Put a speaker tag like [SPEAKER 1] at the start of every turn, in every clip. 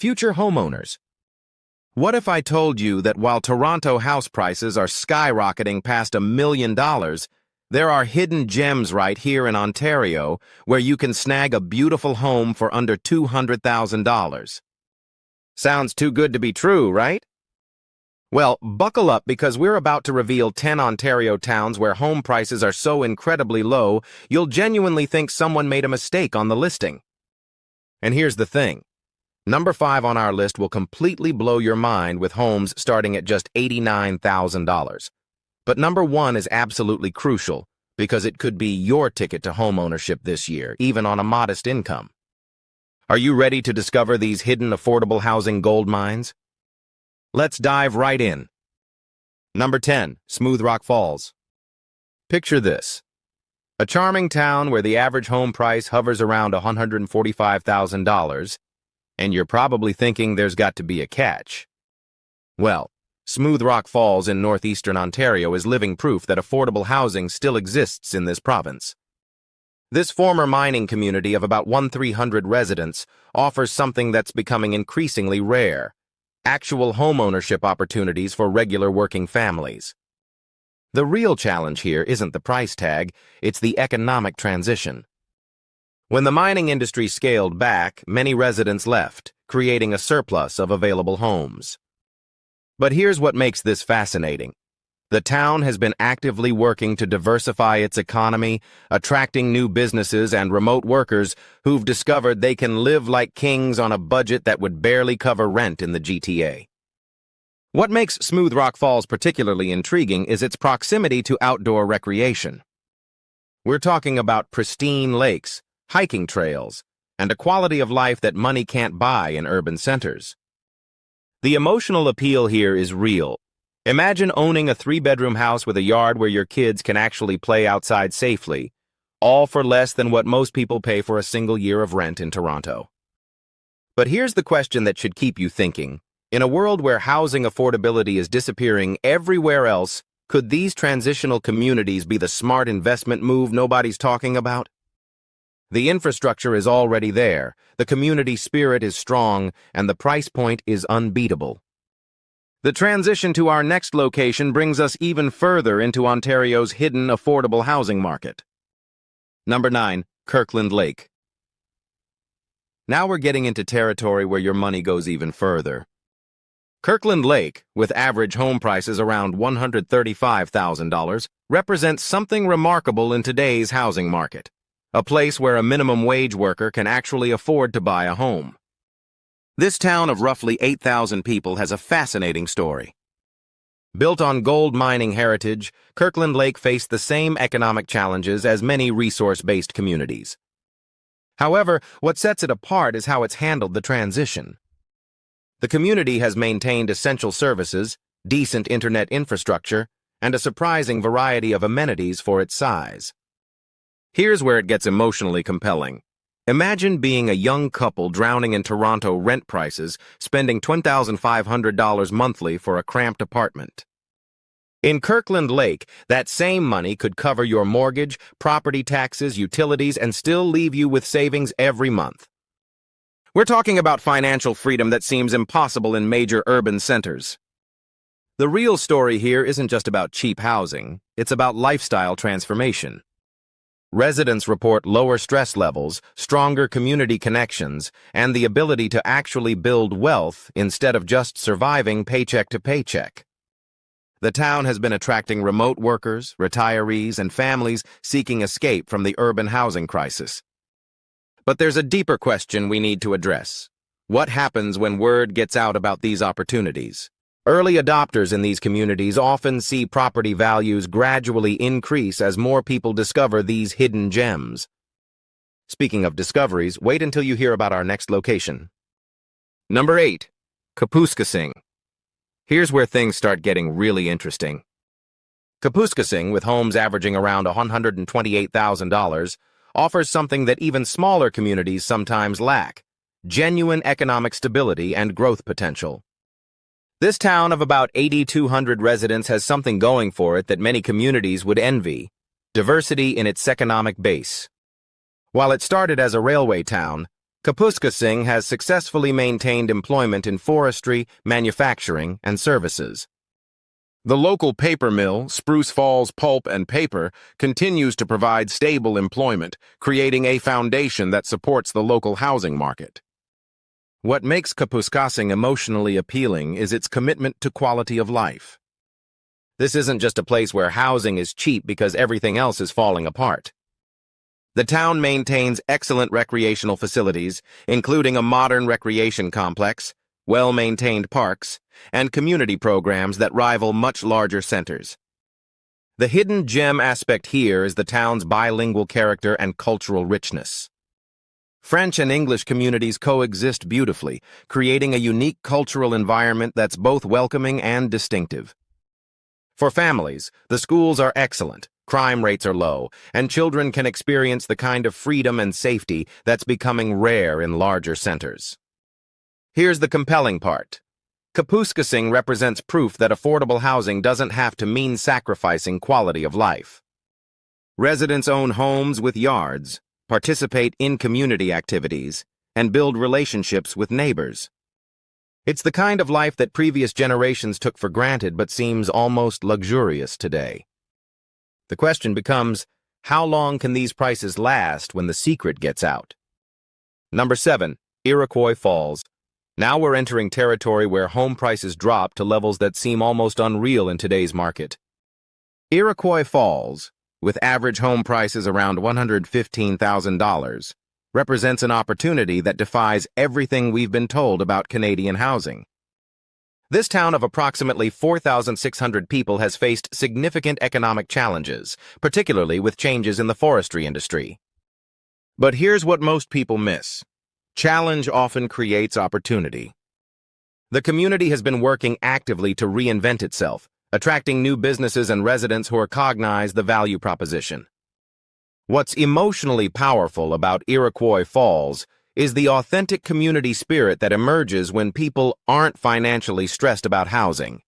[SPEAKER 1] Future homeowners. What if I told you that while Toronto house prices are skyrocketing past $1 million, there are hidden gems right here in Ontario where you can snag a beautiful home for under $200,000? Sounds too good to be true, right? Well, buckle up because we're about to reveal 10 Ontario towns where home prices are so incredibly low, you'll genuinely think someone made a mistake on the listing. And here's the thing. Number 5 on our list will completely blow your mind with homes starting at just $89,000. But number 1 is absolutely crucial because it could be your ticket to homeownership this year, even on a modest income. Are you ready to discover these hidden affordable housing gold mines? Let's dive right in. Number 10, Smooth Rock Falls. Picture this. A charming town where the average home price hovers around $145,000, and you're probably thinking there's got to be a catch. Well, Smooth Rock Falls in northeastern Ontario is living proof that affordable housing still exists in this province. This former mining community of about 1,300 residents offers something that's becoming increasingly rare: actual homeownership opportunities for regular working families. The real challenge here isn't the price tag, it's the economic transition. When the mining industry scaled back, many residents left, creating a surplus of available homes. But here's what makes this fascinating. The town has been actively working to diversify its economy, attracting new businesses and remote workers who've discovered they can live like kings on a budget that would barely cover rent in the GTA. What makes Smooth Rock Falls particularly intriguing is its proximity to outdoor recreation. We're talking about pristine lakes, hiking trails, and a quality of life that money can't buy in urban centers. The emotional appeal here is real. Imagine owning a 3-bedroom house with a yard where your kids can actually play outside safely, all for less than what most people pay for a single year of rent in Toronto. But here's the question that should keep you thinking. In a world where housing affordability is disappearing everywhere else, could these transitional communities be the smart investment move nobody's talking about? The infrastructure is already there, the community spirit is strong, and the price point is unbeatable. The transition to our next location brings us even further into Ontario's hidden affordable housing market. Number 9, Kirkland Lake. Now we're getting into territory where your money goes even further. Kirkland Lake, with average home prices around $135,000, represents something remarkable in today's housing market. A place where a minimum wage worker can actually afford to buy a home. This town of roughly 8,000 people has a fascinating story. Built on gold mining heritage, Kirkland Lake faced the same economic challenges as many resource-based communities. However, what sets it apart is how it's handled the transition. The community has maintained essential services, decent internet infrastructure, and a surprising variety of amenities for its size. Here's where it gets emotionally compelling. Imagine being a young couple drowning in Toronto rent prices, spending $10,500 monthly for a cramped apartment. In Kirkland Lake, that same money could cover your mortgage, property taxes, utilities, and still leave you with savings every month. We're talking about financial freedom that seems impossible in major urban centers. The real story here isn't just about cheap housing, it's about lifestyle transformation. Residents report lower stress levels, stronger community connections, and the ability to actually build wealth instead of just surviving paycheck to paycheck. The town has been attracting remote workers, retirees, and families seeking escape from the urban housing crisis. But there's a deeper question we need to address. What happens when word gets out about these opportunities? Early adopters in these communities often see property values gradually increase as more people discover these hidden gems. Speaking of discoveries, wait until you hear about our next location. Number 8, Kapuskasing. Here's where things start getting really interesting. Kapuskasing, with homes averaging around $128,000, offers something that even smaller communities sometimes lack: genuine economic stability and growth potential. This town of about 8,200 residents has something going for it that many communities would envy: diversity in its economic base. While it started as a railway town, Kapuskasing has successfully maintained employment in forestry, manufacturing, and services. The local paper mill, Spruce Falls Pulp and Paper, continues to provide stable employment, creating a foundation that supports the local housing market. What makes Kapuskasing emotionally appealing is its commitment to quality of life. This isn't just a place where housing is cheap because everything else is falling apart. The town maintains excellent recreational facilities, including a modern recreation complex, well-maintained parks, and community programs that rival much larger centers. The hidden gem aspect here is the town's bilingual character and cultural richness. French and English communities coexist beautifully, creating a unique cultural environment that's both welcoming and distinctive. For families, the schools are excellent, crime rates are low, and children can experience the kind of freedom and safety that's becoming rare in larger centers. Here's the compelling part. Kapuskasing represents proof that affordable housing doesn't have to mean sacrificing quality of life. Residents own homes with yards, participate in community activities, and build relationships with neighbors. It's the kind of life that previous generations took for granted but seems almost luxurious today. The question becomes, how long can these prices last when the secret gets out? Number 7. Iroquois Falls. Now we're entering territory where home prices drop to levels that seem almost unreal in today's market. Iroquois Falls, with average home prices around $115,000, represents an opportunity that defies everything we've been told about Canadian housing. This town of approximately 4,600 people has faced significant economic challenges, particularly with changes in the forestry industry. But here's what most people miss. Challenge often creates opportunity. The community has been working actively to reinvent itself, attracting new businesses and residents who recognize the value proposition. What's emotionally powerful about Iroquois Falls is the authentic community spirit that emerges when people aren't financially stressed about housing.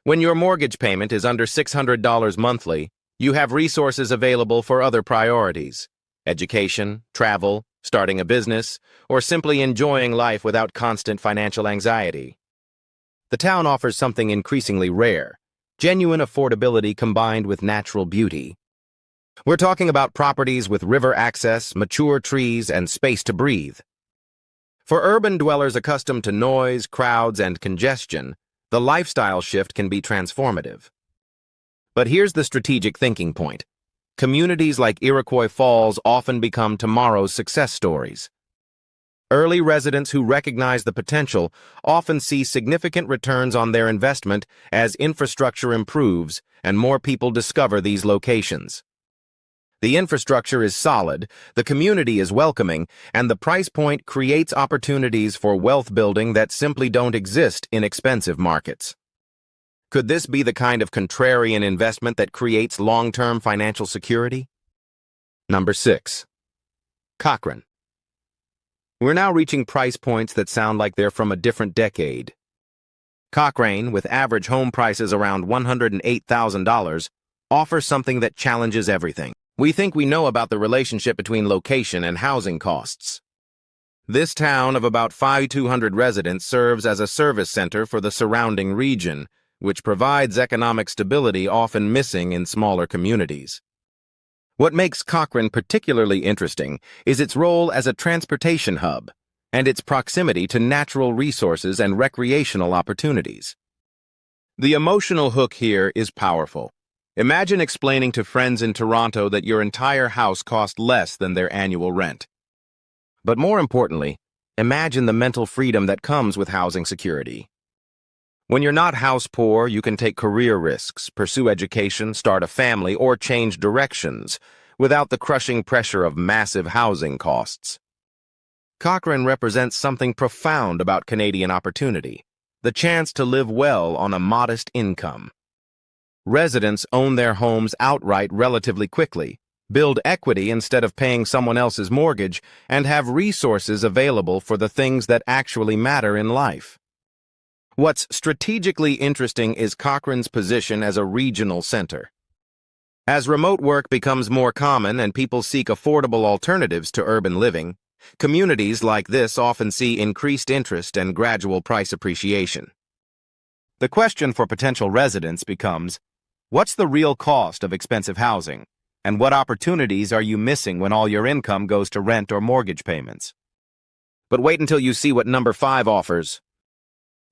[SPEAKER 1] When your mortgage payment is under $600 monthly, you have resources available for other priorities: education, travel, starting a business, or simply enjoying life without constant financial anxiety. The town offers something increasingly rare: genuine affordability combined with natural beauty. We're talking about properties with river access, mature trees, and space to breathe. For urban dwellers accustomed to noise, crowds, and congestion, the lifestyle shift can be transformative. But here's the strategic thinking point. Communities like Iroquois Falls often become tomorrow's success stories. Early residents who recognize the potential often see significant returns on their investment as infrastructure improves and more people discover these locations. The infrastructure is solid, the community is welcoming, and the price point creates opportunities for wealth building that simply don't exist in expensive markets. Could this be the kind of contrarian investment that creates long-term financial security? Number 6. Cochrane. We're now reaching price points that sound like they're from a different decade. Cochrane, with average home prices around $108,000, offers something that challenges everything we think we know about the relationship between location and housing costs. This town of about 5,200 residents serves as a service center for the surrounding region, which provides economic stability often missing in smaller communities. What makes Cochrane particularly interesting is its role as a transportation hub and its proximity to natural resources and recreational opportunities. The emotional hook here is powerful. Imagine explaining to friends in Toronto that your entire house cost less than their annual rent. But more importantly, imagine the mental freedom that comes with housing security. When you're not house poor, you can take career risks, pursue education, start a family, or change directions without the crushing pressure of massive housing costs. Cochrane represents something profound about Canadian opportunity: the chance to live well on a modest income. Residents own their homes outright relatively quickly, build equity instead of paying someone else's mortgage, and have resources available for the things that actually matter in life. What's strategically interesting is Cochrane's position as a regional center. As remote work becomes more common and people seek affordable alternatives to urban living, Communities like this often see increased interest and gradual price appreciation. The question for potential residents becomes, what's the real cost of expensive housing, and what opportunities are you missing when all your income goes to rent or mortgage payments? But wait until you see what number 5 offers.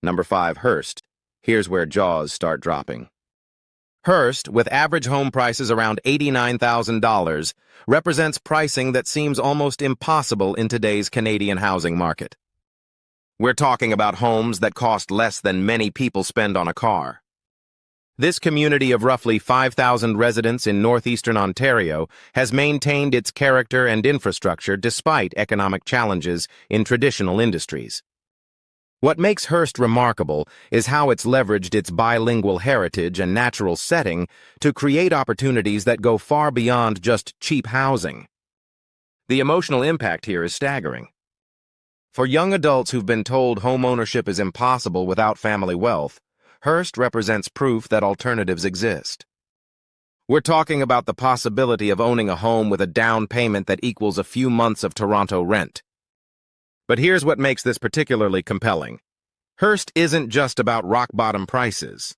[SPEAKER 1] Number 5, Hearst. Here's where jaws start dropping. Hearst, with average home prices around $89,000, represents pricing that seems almost impossible in today's Canadian housing market. We're talking about homes that cost less than many people spend on a car. This community of roughly 5,000 residents in northeastern Ontario has maintained its character and infrastructure despite economic challenges in traditional industries. What makes Hearst remarkable is how it's leveraged its bilingual heritage and natural setting to create opportunities that go far beyond just cheap housing. The emotional impact here is staggering. For young adults who've been told homeownership is impossible without family wealth, Hearst represents proof that alternatives exist. We're talking about the possibility of owning a home with a down payment that equals a few months of Toronto rent. But here's what makes this particularly compelling. Hearst isn't just about rock-bottom prices.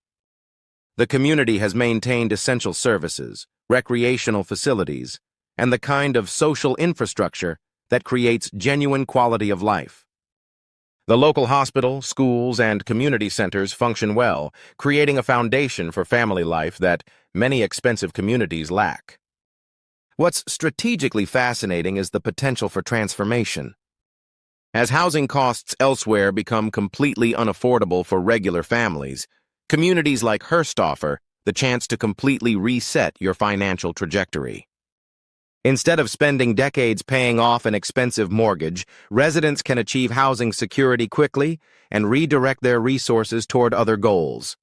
[SPEAKER 1] The community has maintained essential services, recreational facilities, and the kind of social infrastructure that creates genuine quality of life. The local hospital, schools, and community centers function well, creating a foundation for family life that many expensive communities lack. What's strategically fascinating is the potential for transformation. As housing costs elsewhere become completely unaffordable for regular families, communities like Hearst offer the chance to completely reset your financial trajectory. Instead of spending decades paying off an expensive mortgage, residents can achieve housing security quickly and redirect their resources toward other goals.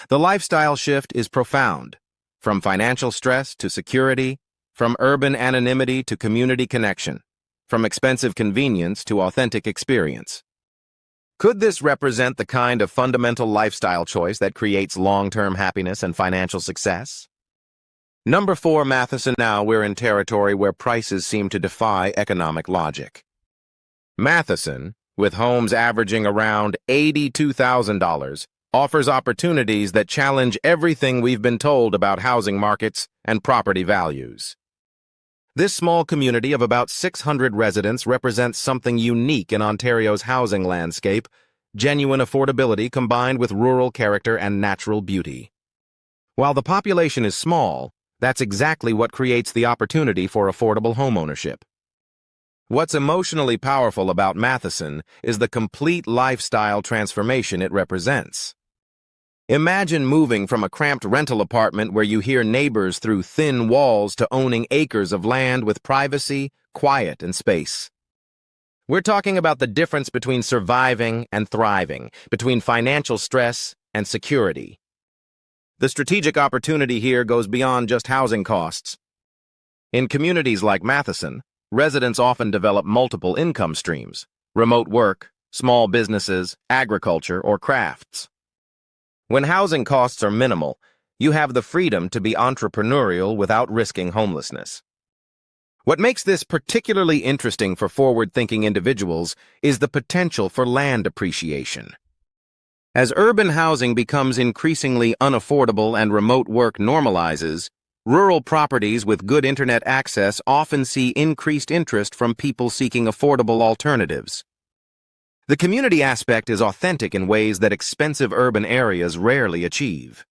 [SPEAKER 1] The lifestyle shift is profound, from financial stress to security, from urban anonymity to community connection, from expensive convenience to authentic experience. Could this represent the kind of fundamental lifestyle choice that creates long-term happiness and financial success? Number 4, Matheson. Now we're in territory where prices seem to defy economic logic. Matheson, with homes averaging around $82,000, offers opportunities that challenge everything we've been told about housing markets and property values. This small community of about 600 residents represents something unique in Ontario's housing landscape, genuine affordability combined with rural character and natural beauty. While the population is small, that's exactly what creates the opportunity for affordable homeownership. What's emotionally powerful about Matheson is the complete lifestyle transformation it represents. Imagine moving from a cramped rental apartment where you hear neighbors through thin walls to owning acres of land with privacy, quiet, and space. We're talking about the difference between surviving and thriving, between financial stress and security. The strategic opportunity here goes beyond just housing costs. In communities like Matheson, residents often develop multiple income streams: remote work, small businesses, agriculture, or crafts. When housing costs are minimal, you have the freedom to be entrepreneurial without risking homelessness. What makes this particularly interesting for forward-thinking individuals is the potential for land appreciation. As urban housing becomes increasingly unaffordable and remote work normalizes, rural properties with good internet access often see increased interest from people seeking affordable alternatives. The community aspect is authentic in ways that expensive urban areas rarely achieve.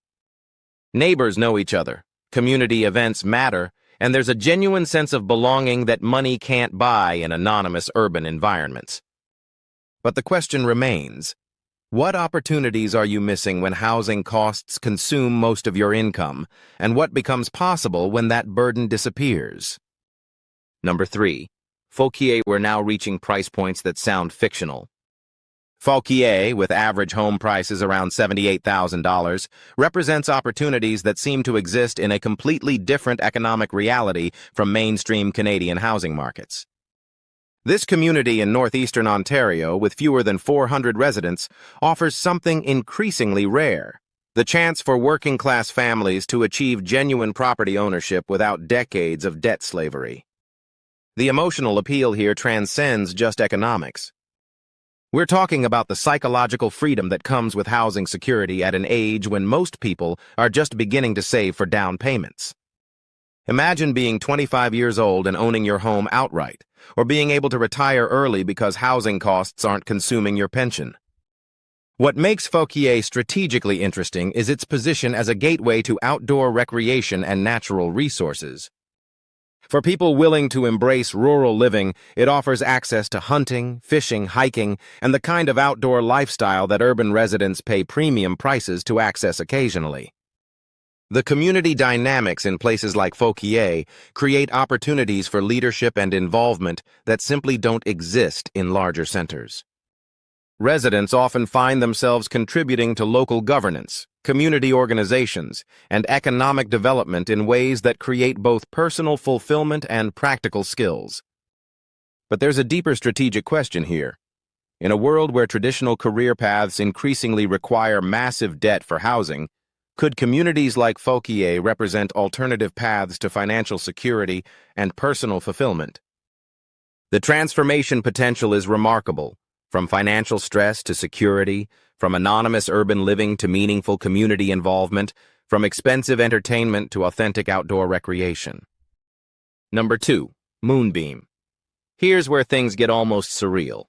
[SPEAKER 1] Neighbors know each other, community events matter, and there's a genuine sense of belonging that money can't buy in anonymous urban environments. But the question remains: what opportunities are you missing when housing costs consume most of your income, and what becomes possible when that burden disappears? Number 3. Fauquier. We're now reaching price points that sound fictional. Fauquier, with average home prices around $78,000, represents opportunities that seem to exist in a completely different economic reality from mainstream Canadian housing markets. This community in northeastern Ontario, with fewer than 400 residents, offers something increasingly rare: the chance for working-class families to achieve genuine property ownership without decades of debt slavery. The emotional appeal here transcends just economics. We're talking about the psychological freedom that comes with housing security at an age when most people are just beginning to save for down payments. Imagine being 25 years old and owning your home outright, or being able to retire early because housing costs aren't consuming your pension. What makes Fauquier strategically interesting is its position as a gateway to outdoor recreation and natural resources. For people willing to embrace rural living, it offers access to hunting, fishing, hiking, and the kind of outdoor lifestyle that urban residents pay premium prices to access occasionally. The community dynamics in places like Fauquier create opportunities for leadership and involvement that simply don't exist in larger centers. Residents often find themselves contributing to local governance, community organizations, and economic development in ways that create both personal fulfillment and practical skills. But there's a deeper strategic question here. In a world where traditional career paths increasingly require massive debt for housing, could communities like Fauquier represent alternative paths to financial security and personal fulfillment? The transformation potential is remarkable. From financial stress to security, from anonymous urban living to meaningful community involvement, from expensive entertainment to authentic outdoor recreation. Number 2, Moonbeam. Here's where things get almost surreal.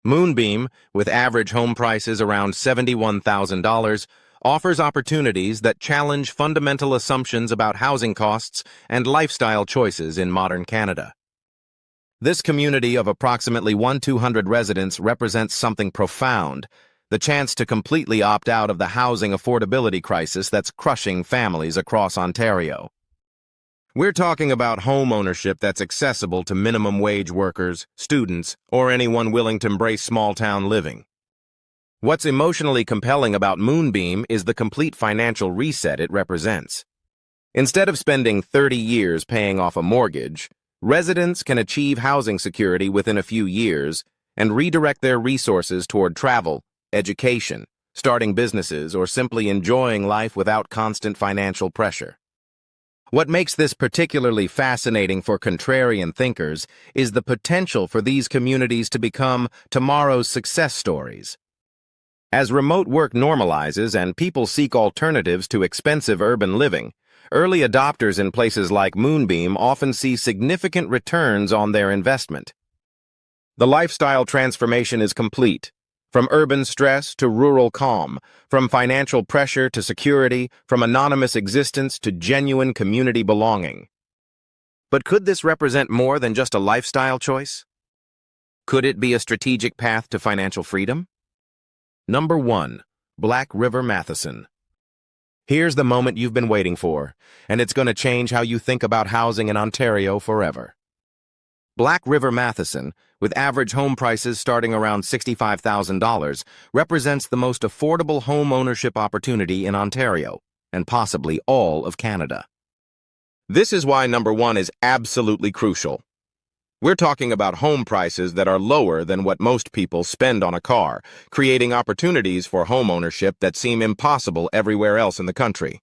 [SPEAKER 1] Moonbeam, with average home prices around $71,000, offers opportunities that challenge fundamental assumptions about housing costs and lifestyle choices in modern Canada. This community of approximately 1,200 residents represents something profound, the chance to completely opt out of the housing affordability crisis that's crushing families across Ontario. We're talking about home ownership that's accessible to minimum wage workers, students, or anyone willing to embrace small-town living. What's emotionally compelling about Moonbeam is the complete financial reset it represents. Instead of spending 30 years paying off a mortgage, residents can achieve housing security within a few years and redirect their resources toward travel, education, starting businesses, or simply enjoying life without constant financial pressure. What makes this particularly fascinating for contrarian thinkers is the potential for these communities to become tomorrow's success stories. As remote work normalizes and people seek alternatives to expensive urban living, early adopters in places like Moonbeam often see significant returns on their investment. The lifestyle transformation is complete, from urban stress to rural calm, from financial pressure to security, from anonymous existence to genuine community belonging. But could this represent more than just a lifestyle choice? Could it be a strategic path to financial freedom? Number 1, Black River Matheson. Here's the moment you've been waiting for, and it's going to change how you think about housing in Ontario forever. Black River Matheson, with average home prices starting around $65,000, represents the most affordable home ownership opportunity in Ontario, and possibly all of Canada. This is why number 1 is absolutely crucial. We're talking about home prices that are lower than what most people spend on a car, creating opportunities for home ownership that seem impossible everywhere else in the country.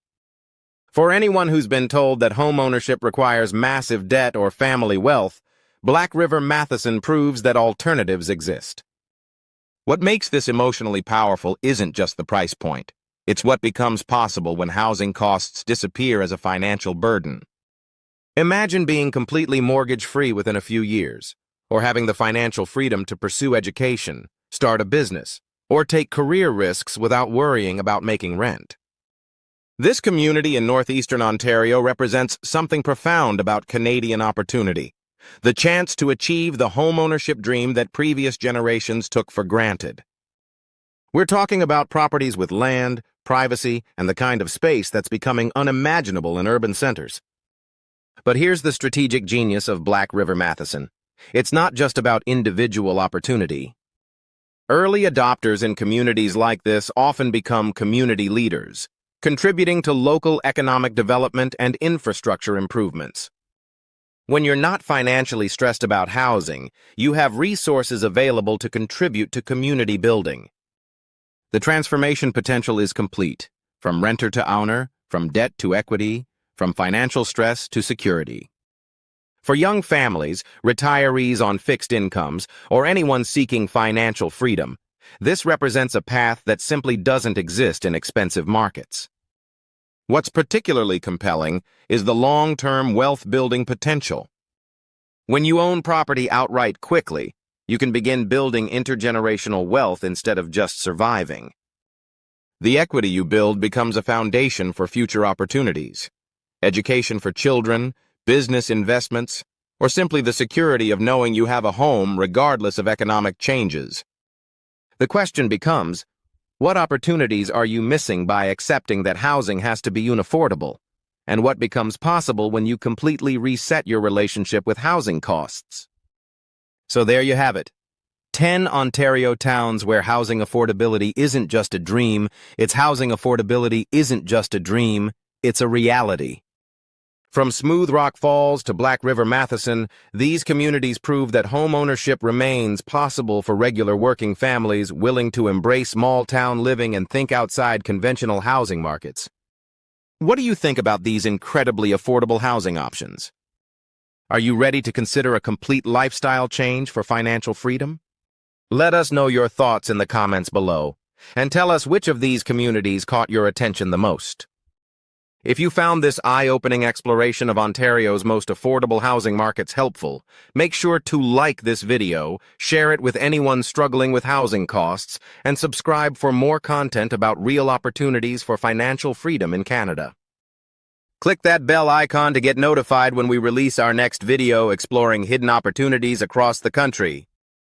[SPEAKER 1] For anyone who's been told that home ownership requires massive debt or family wealth, Black River Matheson proves that alternatives exist. What makes this emotionally powerful isn't just the price point. It's what becomes possible when housing costs disappear as a financial burden. Imagine being completely mortgage-free within a few years, or having the financial freedom to pursue education, start a business, or take career risks without worrying about making rent. This community in northeastern Ontario represents something profound about Canadian opportunity, the chance to achieve the homeownership dream that previous generations took for granted. We're talking about properties with land, privacy, and the kind of space that's becoming unimaginable in urban centers. But here's the strategic genius of Black River Matheson. It's not just about individual opportunity. Early adopters in communities like this often become community leaders, contributing to local economic development and infrastructure improvements. When you're not financially stressed about housing, you have resources available to contribute to community building. The transformation potential is complete, from renter to owner, from debt to equity, from financial stress to security. For young families, retirees on fixed incomes, or anyone seeking financial freedom, this represents a path that simply doesn't exist in expensive markets. What's particularly compelling is the long-term wealth-building potential. When you own property outright quickly, you can begin building intergenerational wealth instead of just surviving. The equity you build becomes a foundation for future opportunities. Education for children, business investments, or simply the security of knowing you have a home regardless of economic changes. The question becomes, what opportunities are you missing by accepting that housing has to be unaffordable? And what becomes possible when you completely reset your relationship with housing costs? So there you have it. 10 Ontario towns where housing affordability isn't just a dream, its housing affordability isn't just a dream, it's a reality. From Smooth Rock Falls to Black River Matheson, these communities prove that home ownership remains possible for regular working families willing to embrace small-town living and think outside conventional housing markets. What do you think about these incredibly affordable housing options? Are you ready to consider a complete lifestyle change for financial freedom? Let us know your thoughts in the comments below, and tell us which of these communities caught your attention the most. If you found this eye-opening exploration of Ontario's most affordable housing markets helpful, make sure to like this video, share it with anyone struggling with housing costs, and subscribe for more content about real opportunities for financial freedom in Canada. Click that bell icon to get notified when we release our next video exploring hidden opportunities across the country.